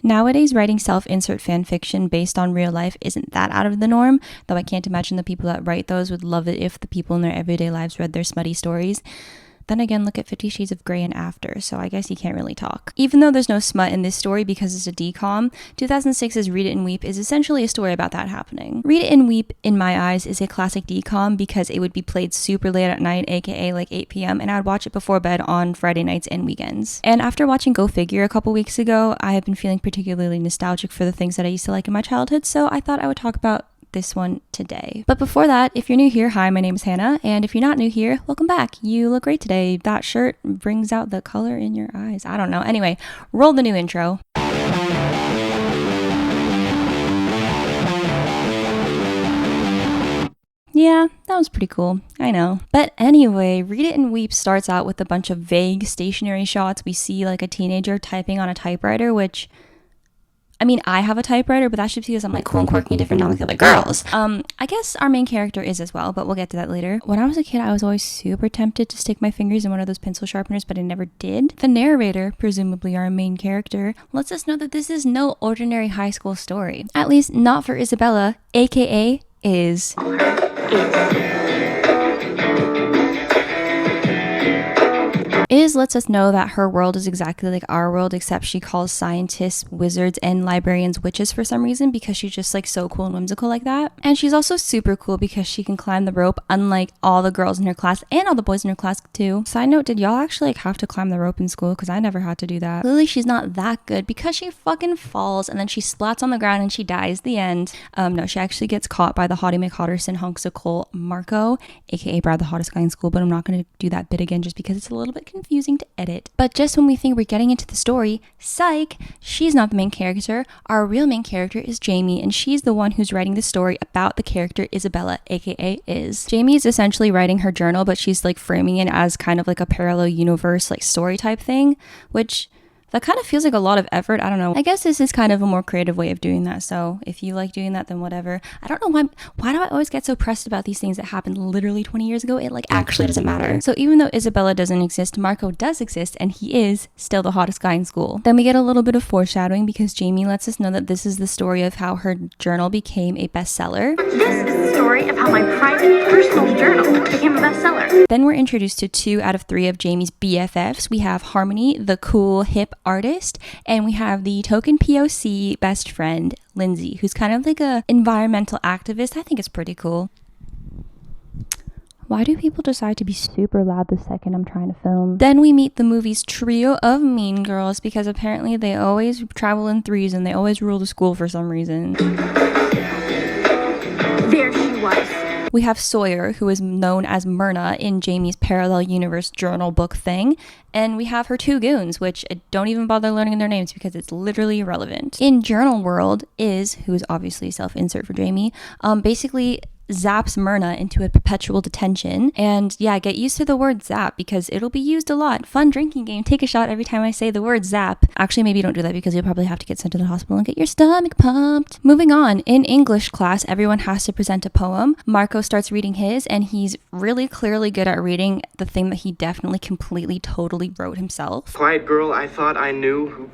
Nowadays, writing self-insert fan fiction based on real life isn't that out of the norm, though I can't imagine the people that write those would love it if the people in their everyday lives read their smutty stories. Then again, look at 50 Shades of Grey and After, so I guess you can't really talk. Even though there's no smut in this story because it's a DCOM, 2006's Read It and Weep is essentially a story about that happening. Read It and Weep, in my eyes, is a classic DCOM because it would be played super late at night, aka like 8 p.m, and I'd watch it before bed on Friday nights and weekends. And after watching Go Figure a couple weeks ago, I have been feeling particularly nostalgic for the things that I used to like in my childhood, so I thought I would talk about this one today. But before that, if you're new here, hi, my name is Hannah, and if you're not new here, welcome back. You look great today. That shirt brings out the color in your eyes. I don't know. Anyway, roll the new intro. Yeah, that was pretty cool. I know. But anyway, Read It and Weep starts out with a bunch of vague stationary shots. We see like a teenager typing on a typewriter, which, I mean, I have a typewriter, but that's just because I'm like cool and quirky, different, not like the other girls. I guess our main character is as well, but we'll get to that later. When I was a kid, I was always super tempted to stick my fingers in one of those pencil sharpeners, but I never did. The narrator, presumably our main character, lets us know that this is no ordinary high school story. At least not for Isabella, aka Is. Is lets us know that her world is exactly like our world, except she calls scientists wizards and librarians witches for some reason because she's just like so cool and whimsical like that. And she's also super cool because she can climb the rope, unlike all the girls in her class and all the boys in her class too. Side note, did y'all actually like have to climb the rope in school? Because I never had to do that. Clearly she's not that good because she fucking falls and then she splats on the ground and she dies. The end. No, she actually gets caught by the Hottie McHotterson hunks of coal Marco, aka Brad, the hottest guy in school, but I'm not going to do that bit again just because it's a little bit confusing to edit. But just when we think we're getting into the story, psych, she's not the main character. Our real main character is Jamie, and she's the one who's writing the story about the character Isabella, aka Is. Jamie is essentially writing her journal, but she's like framing it as kind of like a parallel universe like story type thing, which that kind of feels like a lot of effort. I don't know. I guess this is kind of a more creative way of doing that. So if you like doing that, then whatever. I don't know why do I always get so pressed about these things that happened literally 20 years ago? It like actually doesn't matter. So even though Isabella doesn't exist, Marco does exist, and he is still the hottest guy in school. Then we get a little bit of foreshadowing because Jamie lets us know that this is the story of how her journal became a bestseller. This is the story of how my private personal journal became a bestseller. Then we're introduced to 2 out of 3 of Jamie's BFFs. We have Harmony, the cool hip artist, and we have the token POC best friend, Lindsay, who's kind of like a environmental activist. I think it's pretty cool. Why do people decide to be super loud the second I'm trying to film? Then we meet the movie's trio of mean girls because apparently they always travel in threes and they always rule the school for some reason. There she was. We have Sawyer, who is known as Myrna in Jamie's parallel universe journal book thing. And we have her 2 goons, which I don't even bother learning their names because it's literally irrelevant. In Journal World, Is, who is obviously self-insert for Jamie, basically zaps Myrna into a perpetual detention. And yeah, get used to the word zap because it'll be used a lot. Fun drinking game. Take a shot every time I say the word zap. Actually, maybe don't do that because you'll probably have to get sent to the hospital and get your stomach pumped. Moving on, in English class, everyone has to present a poem. Marco starts reading his, and he's really clearly good at reading the thing that he definitely completely totally wrote himself. Quiet girl I thought I knew who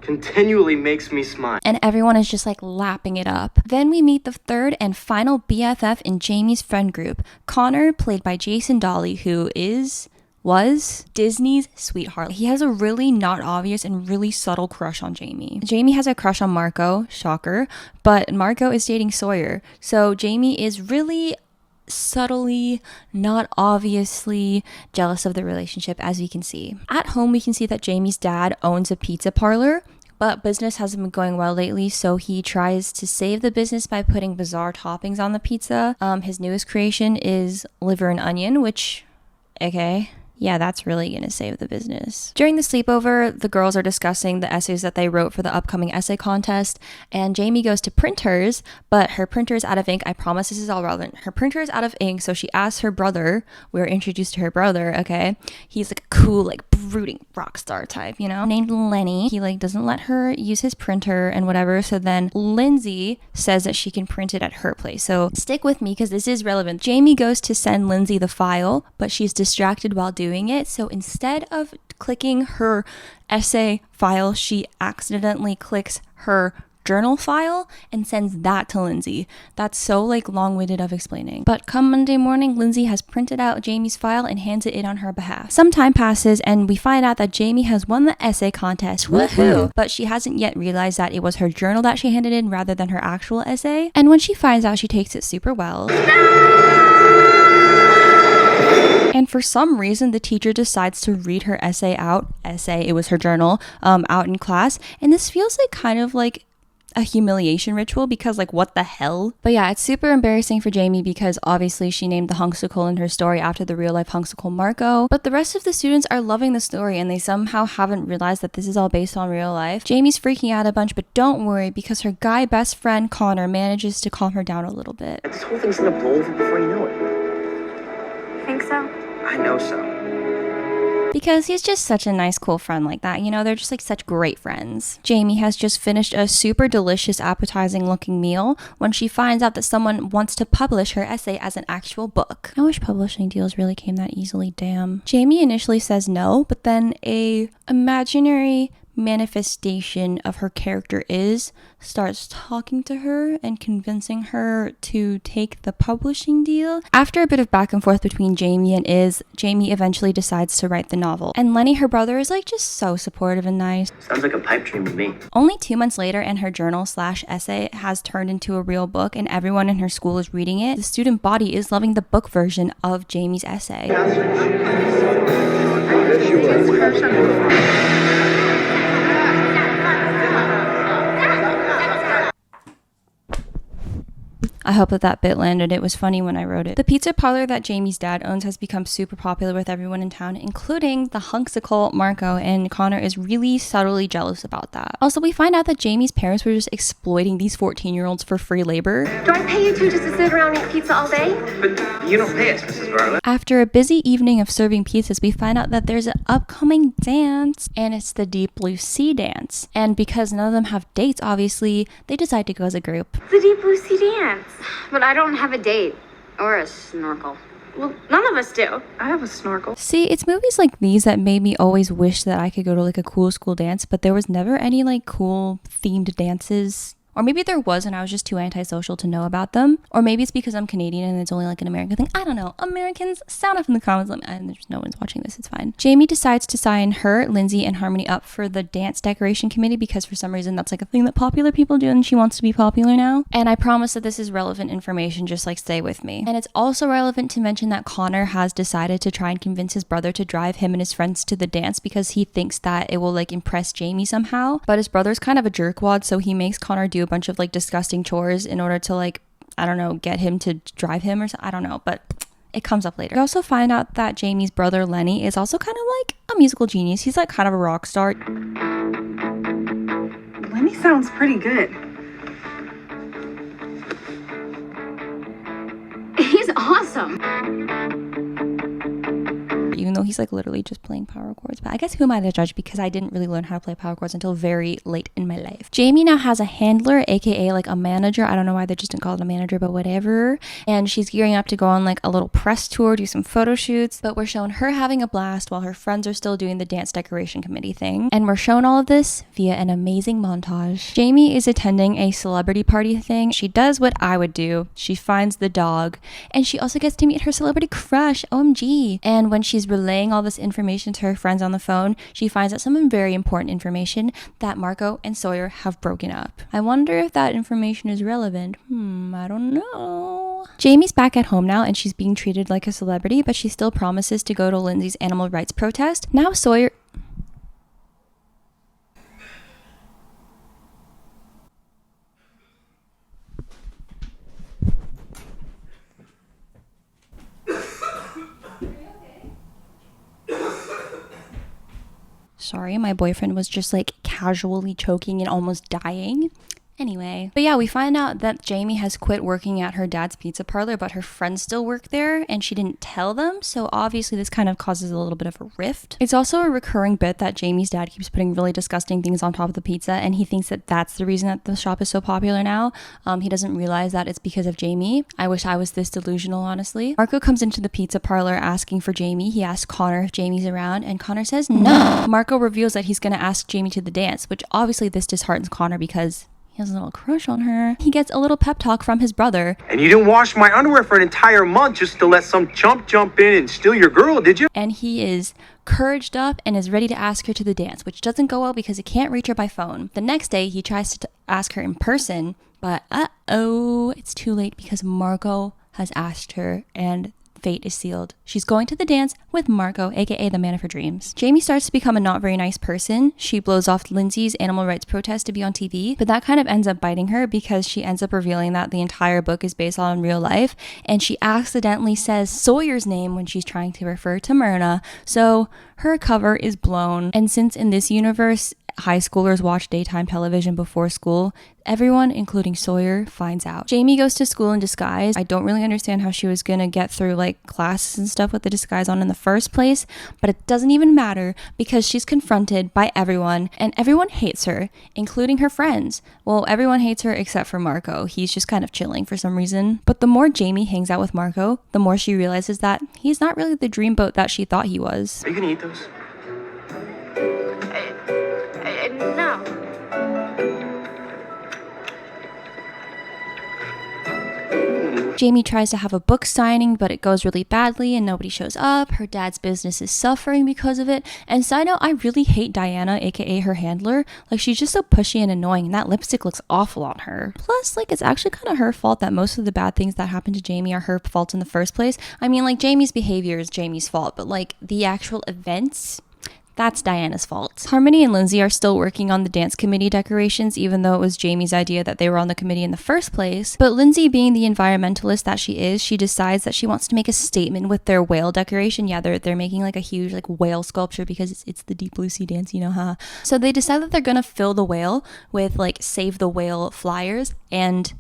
continually makes me smile. And everyone is just like lapping it up. Then we meet the 3rd and final BFF in Jamie's friend group, Connor, played by Jason Dolley, who was Disney's sweetheart. He has a really not obvious and really subtle crush on Jamie. Jamie has a crush on Marco, shocker, but Marco is dating Sawyer. So Jamie is really subtly, not obviously jealous of the relationship, as we can see. At home, we can see that Jamie's dad owns a pizza parlor, but business hasn't been going well lately, so he tries to save the business by putting bizarre toppings on the pizza. His newest creation is liver and onion, which, okay, yeah, that's really gonna save the business. During the sleepover, the girls are discussing the essays that they wrote for the upcoming essay contest, and Jamie goes to print hers, but her printer is out of ink. I promise this is all relevant. Her printer is out of ink, so she asks her brother. We're introduced to her brother, okay? He's like a cool, like brooding rock star type, you know, named Lenny. He like doesn't let her use his printer and whatever, so then Lindsay says that she can print it at her place. So stick with me because this is relevant. Jamie goes to send Lindsay the file, but she's distracted while doing doing it. So instead of clicking her essay file, she accidentally clicks her journal file and sends that to Lindsay. That's so like long-winded of explaining. But come Monday morning, Lindsay has printed out Jamie's file and hands it in on her behalf. Some time passes and we find out that Jamie has won the essay contest. Woohoo! But she hasn't yet realized that it was her journal that she handed in rather than her actual essay. And when she finds out, she takes it super well. And for some reason, the teacher decides to read her essay, it was her journal, out in class. And this feels like kind of like a humiliation ritual because like what the hell? But yeah, it's super embarrassing for Jamie because obviously she named the hunksicle in her story after the real life hunksicle Marco. But the rest of the students are loving the story and they somehow haven't realized that this is all based on real life. Jamie's freaking out a bunch, but don't worry because her guy best friend Connor manages to calm her down a little bit. This whole thing's gonna blow over before you know it. Think so? I know so. Because he's just such a nice, cool friend like that. You know, they're just like such great friends. Jamie has just finished a super delicious, appetizing looking meal when she finds out that someone wants to publish her essay as an actual book. I wish publishing deals really came that easily, damn. Jamie initially says no, but then a imaginary manifestation of her character starts talking to her and convincing her to take the publishing deal. After a bit of back and forth between Jamie and Jamie eventually decides to write the novel. And Lenny, her brother, is like just so supportive and nice. Sounds like a pipe dream to me. Only 2 months later and her journal/essay has turned into a real book and everyone in her school is reading it. The student body is loving the book version of Jamie's essay. I hope that bit landed. It was funny when I wrote it. The pizza parlor that Jamie's dad owns has become super popular with everyone in town, including the hunksicle Marco, and Connor is really subtly jealous about that. Also, we find out that Jamie's parents were just exploiting these 14-year-olds for free labor. Do I pay you two just to sit around and eat pizza all day? But you don't pay us, Mrs. Bartlett. After a busy evening of serving pizzas, we find out that there's an upcoming dance, and it's the Deep Blue Sea dance. And because none of them have dates, obviously, they decide to go as a group. The Deep Blue Sea dance. But I don't have a date or a snorkel. Well, none of us do. I have a snorkel. See, it's movies like these that made me always wish that I could go to like a cool school dance, but there was never any like cool themed dances. Or maybe there was and I was just too antisocial to know about them. Or maybe it's because I'm Canadian and it's only like an American thing. I don't know. Americans, sound off in the comments. And there's no one's watching this. It's fine. Jamie decides to sign her, Lindsay, and Harmony up for the dance decoration committee because for some reason that's like a thing that popular people do and she wants to be popular now. And I promise that this is relevant information. Just like stay with me. And it's also relevant to mention that Connor has decided to try and convince his brother to drive him and his friends to the dance because he thinks that it will like impress Jamie somehow. But his brother's kind of a jerkwad, so he makes Connor do a bunch of like disgusting chores in order to like, I don't know, get him to drive him or something. I don't know, but it comes up later. We also find out that Jamie's brother Lenny is also kind of like a musical genius. He's like kind of a rock star. Lenny sounds pretty good. He's awesome. Even though he's like literally just playing power chords. But I guess who am I to judge because I didn't really learn how to play power chords until very late in my life. Jamie now has a handler, aka like a manager. I don't know why they just didn't call it a manager, but whatever. And she's gearing up to go on like a little press tour, do some photo shoots. But we're shown her having a blast while her friends are still doing the dance decoration committee thing. And we're shown all of this via an amazing montage. Jamie is attending a celebrity party thing. She does what I would do. She finds the dog. And she also gets to meet her celebrity crush, OMG. And when she's relaying all this information to her friends on the phone, she finds out some very important information that Marco and Sawyer have broken up. I wonder if that information is relevant. I don't know. Jamie's back at home now and she's being treated like a celebrity, but she still promises to go to Lindsay's animal rights protest. Now Sawyer... Sorry, my boyfriend was just like casually choking and almost dying. Anyway, but yeah, we find out that Jamie has quit working at her dad's pizza parlor, but her friends still work there and she didn't tell them. So obviously this kind of causes a little bit of a rift. It's also a recurring bit that Jamie's dad keeps putting really disgusting things on top of the pizza, and he thinks that that's the reason that the shop is so popular now. He doesn't realize that it's because of Jamie. I wish I was this delusional, honestly. Marco comes into the pizza parlor asking for Jamie. He asks Connor if Jamie's around, and Connor says no. Marco reveals that he's going to ask Jamie to the dance, which obviously this disheartens Connor because he has a little crush on her. He gets a little pep talk from his brother. And you didn't wash my underwear for an entire month just to let some chump jump in and steal your girl, did you? And he is couraged up and is ready to ask her to the dance, which doesn't go well because he can't reach her by phone. The next day, he tries to ask her in person, but it's too late because Marco has asked her and fate is sealed. She's going to the dance with Marco, aka the man of her dreams. Jamie starts to become a not very nice person. She blows off Lindsay's animal rights protest to be on TV, but that kind of ends up biting her because she ends up revealing that the entire book is based on real life, and she accidentally says Sawyer's name when she's trying to refer to Myrna, so her cover is blown. And since in this universe, high schoolers watch daytime television before school, everyone, including Sawyer, finds out. Jamie goes to school in disguise. I don't really understand how she was gonna get through like classes and stuff with the disguise on in the first place, but it doesn't even matter because she's confronted by everyone and everyone hates her, including her friends. Well, everyone hates her except for Marco. He's just kind of chilling for some reason. But the more Jamie hangs out with Marco, the more she realizes that he's not really the dreamboat that she thought he was. Are you gonna eat those? No. Jamie tries to have a book signing, but it goes really badly and nobody shows up. Her dad's business is suffering because of it. And side note, I really hate Diana, aka her handler. Like, she's just so pushy and annoying, and that lipstick looks awful on her. Plus, like, it's actually kind of her fault that most of the bad things that happen to Jamie are her fault in the first place. I mean, like, Jamie's behavior is Jamie's fault, but like the actual events, that's Diana's fault. Harmony and Lindsay are still working on the dance committee decorations, even though it was Jamie's idea that they were on the committee in the first place. But Lindsay, being the environmentalist that she is, she decides that she wants to make a statement with their whale decoration. Yeah, they're making like a huge like whale sculpture because it's the Deep Blue Sea dance, you know, huh? So they decide that they're gonna fill the whale with like Save the Whale flyers and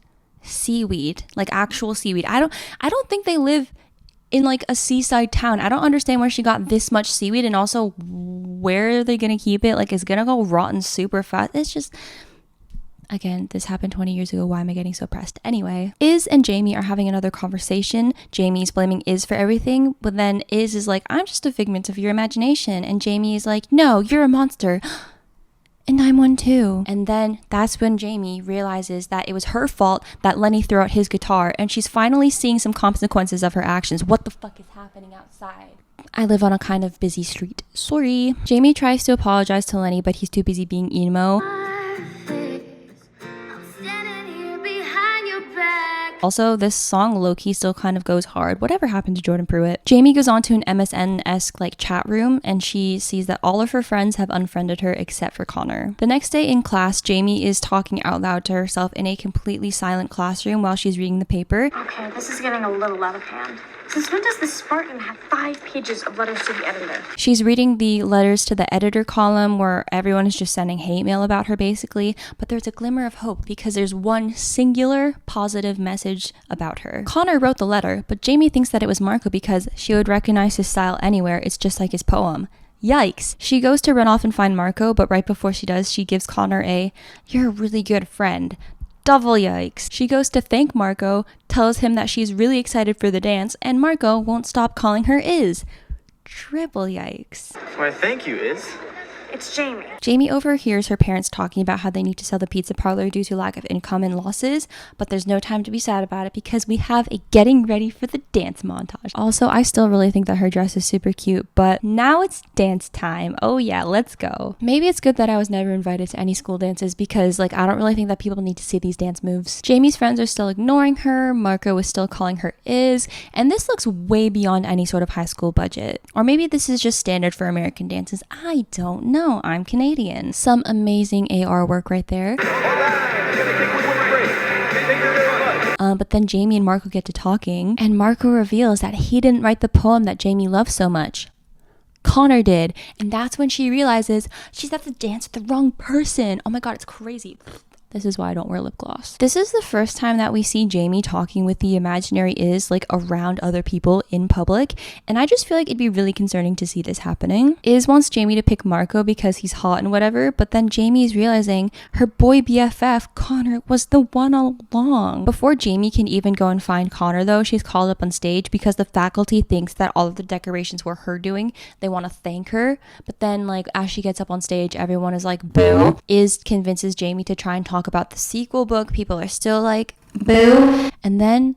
seaweed, like actual seaweed. I don't think they live in like a seaside town. I don't understand where she got this much seaweed, and also where are they gonna keep it? Like, it's gonna go rotten super fast. It's just, again, this happened 20 years ago. Why am I getting so pressed? Anyway, Iz and Jamie are having another conversation. Jamie's blaming Iz for everything, but then Iz is like, I'm just a figment of your imagination, and Jamie is like, no, you're a monster. And I'm one too. And then that's when Jamie realizes that it was her fault that Lenny threw out his guitar, and she's finally seeing some consequences of her actions. What the fuck is happening outside? I live on a kind of busy street. Sorry. Jamie tries to apologize to Lenny, but he's too busy being emo. Also, this song low-key still kind of goes hard. Whatever happened to Jordan Pruitt? Jamie goes on to an MSN-esque like chat room, and she sees that all of her friends have unfriended her except for Connor. The next day in class, Jamie is talking out loud to herself in a completely silent classroom while she's reading the paper. Okay, this is getting a little out of hand. Since when does the Spartan have 5 pages of letters to the editor? She's reading the letters to the editor column where everyone is just sending hate mail about her basically, but there's a glimmer of hope because there's one singular positive message about her. Connor wrote the letter, but Jamie thinks that it was Marco because she would recognize his style anywhere. It's just like his poem. Yikes. She goes to run off and find Marco, but right before she does, she gives Connor a, "You're a really good friend." Double yikes. She goes to thank Marco, tells him that she's really excited for the dance, and Marco won't stop calling her Iz. Triple yikes. Why, thank you, Iz. It's Jamie. Jamie overhears her parents talking about how they need to sell the pizza parlor due to lack of income and losses, but there's no time to be sad about it because we have a getting ready for the dance montage. Also, I still really think that her dress is super cute, but now it's dance time. Oh yeah, let's go. Maybe it's good that I was never invited to any school dances because like I don't really think that people need to see these dance moves. Jamie's friends are still ignoring her, Marco is still calling her Iz, and this looks way beyond any sort of high school budget. Or maybe this is just standard for American dances. I don't know. I'm Canadian. Some amazing AR work right there. But then Jamie and Marco get to talking, and Marco reveals that he didn't write the poem that Jamie loves so much. Connor did, and that's when she realizes she's at the dance with the wrong person. Oh my god, it's crazy. This is why I don't wear lip gloss. This is the first time that we see Jamie talking with the imaginary Is like around other people in public, and I just feel like it'd be really concerning to see this happening. Is wants Jamie to pick Marco because he's hot and whatever, but then Jamie's realizing her boy BFF Connor was the one all along. Before Jamie can even go and find Connor though, she's called up on stage because the faculty thinks that all of the decorations were her doing. They want to thank her, but then like as she gets up on stage, everyone is like boo. Is convinces Jamie to try and talk about the sequel book. People are still like boo, and then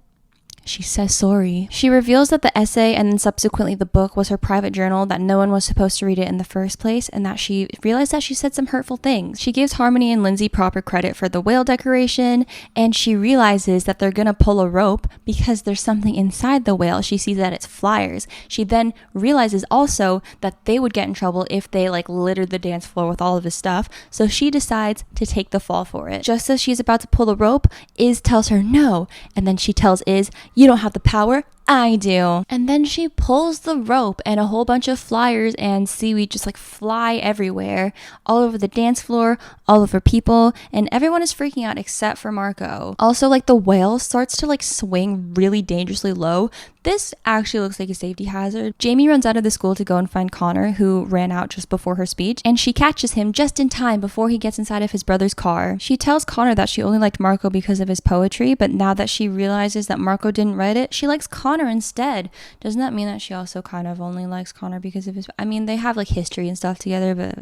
she says sorry. She reveals that the essay and then subsequently the book was her private journal, that no one was supposed to read it in the first place, and that she realized that she said some hurtful things. She gives Harmony and Lindsay proper credit for the whale decoration, and she realizes that they're gonna pull a rope because there's something inside the whale. She sees that it's flyers. She then realizes also that they would get in trouble if they like littered the dance floor with all of this stuff, so she decides to take the fall for it. Just as she's about to pull the rope, Iz tells her no, and then she tells Iz, "You don't have the power, I do." And then she pulls the rope and a whole bunch of flyers and seaweed just like fly everywhere, all over the dance floor, all over people, and everyone is freaking out except for Marco. Also, like the whale starts to like swing really dangerously low. This actually looks like a safety hazard. Jamie runs out of the school to go and find Connor, who ran out just before her speech, and she catches him just in time before he gets inside of his brother's car. She tells Connor that she only liked Marco because of his poetry, but now that she realizes that Marco didn't write it, she likes Connor instead. Doesn't that mean that she also kind of only likes Connor because of his... I mean, they have like history and stuff together, but...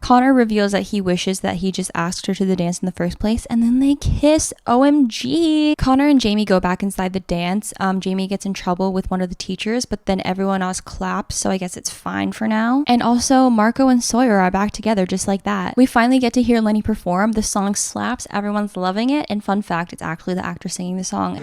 Connor reveals that he wishes that he just asked her to the dance in the first place, and then they kiss. OMG. Connor and Jamie go back inside the dance. Jamie gets in trouble with one of the teachers, but then everyone else claps, so I guess it's fine for now. And also, Marco and Sawyer are back together just like that. We finally get to hear Lenny perform. The song slaps, everyone's loving it, and fun fact, it's actually the actor singing the song.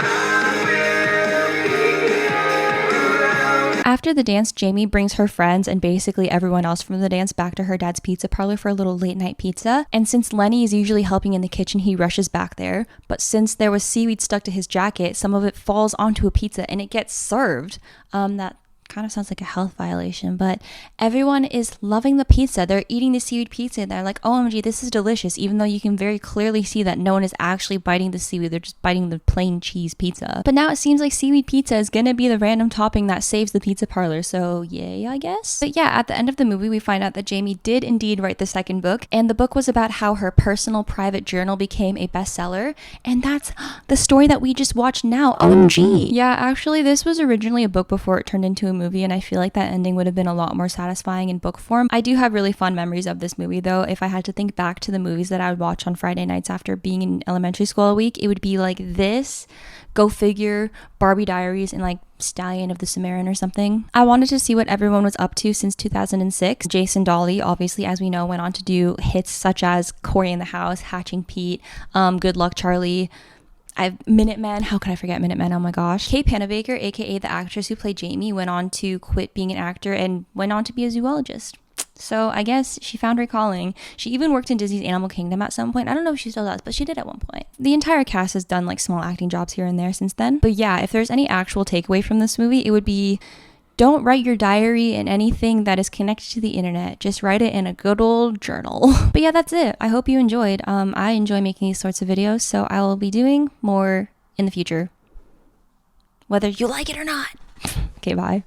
After the dance, Jamie brings her friends and basically everyone else from the dance back to her dad's pizza parlor for a little late night pizza. And since Lenny is usually helping in the kitchen, he rushes back there. But since there was seaweed stuck to his jacket, some of it falls onto a pizza and it gets served. That kind of sounds like a health violation, but everyone is loving the pizza. They're eating the seaweed pizza and they're like, OMG, this is delicious, even though you can very clearly see that no one is actually biting the seaweed. They're just biting the plain cheese pizza. But now it seems like seaweed pizza is gonna be the random topping that saves the pizza parlor, so yay, I guess. But yeah, at the end of the movie, we find out that Jamie did indeed write the second book, and the book was about how her personal private journal became a bestseller, and that's the story that we just watched now. OMG. Yeah, actually, this was originally a book before it turned into a movie, and I feel like that ending would have been a lot more satisfying in book form. I do have really fond memories of this movie though. If I had to think back to the movies that I would watch on Friday nights after being in elementary school a week, it would be like this, Go Figure, Barbie Diaries, and like Stallion of the Cimarron or something. I wanted to see what everyone was up to since 2006. Jason Dolly, obviously, as we know, went on to do hits such as Corey in the House, Hatching Pete, Good Luck Charlie, Minutemen, how could I forget Minutemen? Oh my gosh. Kate Pennebaker, aka the actress who played Jamie, went on to quit being an actor and went on to be a zoologist. So I guess she found her calling. She even worked in Disney's Animal Kingdom at some point. I don't know if she still does, but she did at one point. The entire cast has done like small acting jobs here and there since then. But yeah, if there's any actual takeaway from this movie, it would be, don't write your diary in anything that is connected to the internet. Just write it in a good old journal. But yeah, that's it. I hope you enjoyed. I enjoy making these sorts of videos, so I will be doing more in the future, whether you like it or not. Okay, bye.